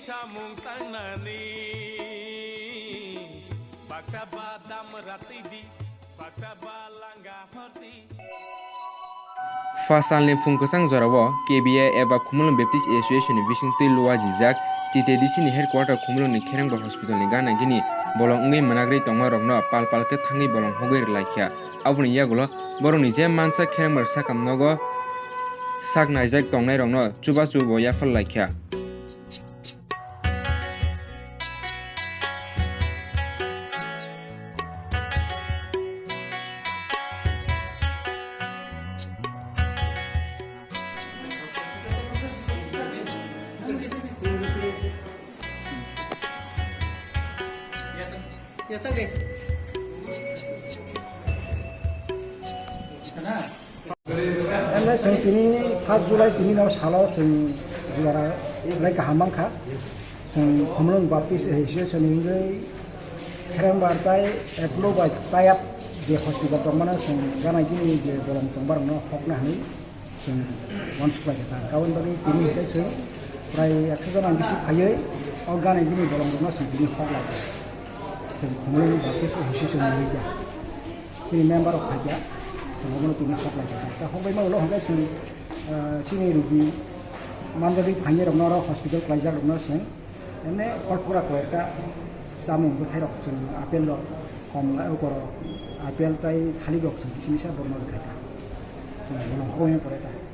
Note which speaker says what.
Speaker 1: samung tanani baksa badam rati di baksa balanga hoti
Speaker 2: Fasalni Funkasang Zorawo, KBA Eva Kumulon Baptist Association Vising Tilua Jizak, TTDC ni headquarter Kumulon ni Kerangba Hospital ni Gana Gini, Bolong Ngi Managri Tongma Rogno, Pal ke Tangi Bolong Hogir Laikya, Avuni Yagulo, Borong ni Jem Mansa Kerangba Sakam Nogo, Sak Naizak Tongnai Rogno, Chuba Chubo Yafal Laikya.
Speaker 3: Ya tak deh.
Speaker 4: Ela sing kini 1 Julai kini naw sala sing juara lai kahamang kha sing Kumulon Baptist Association ni Kerang Bartai Eplo by Tayap je hospital tomana sing gana gini je bolong tombar no hokna ni sing one supply ta kawan bagi kini ke sing prai akhiran bisi aye organ gini bolong tomar sing kini hok la sing Kumulon Baptist Association ni ja kini member of aja semua tu nak supply kita. Tapi hongkai mau hongkai sini rugi mandiri banyak orang hospital pelajar orang sen. Ini korpora koreka samung berterok sen apel lo kom ukor apel tai thali gok sen sini saya bermain kita. Semua orang hongkai koreka.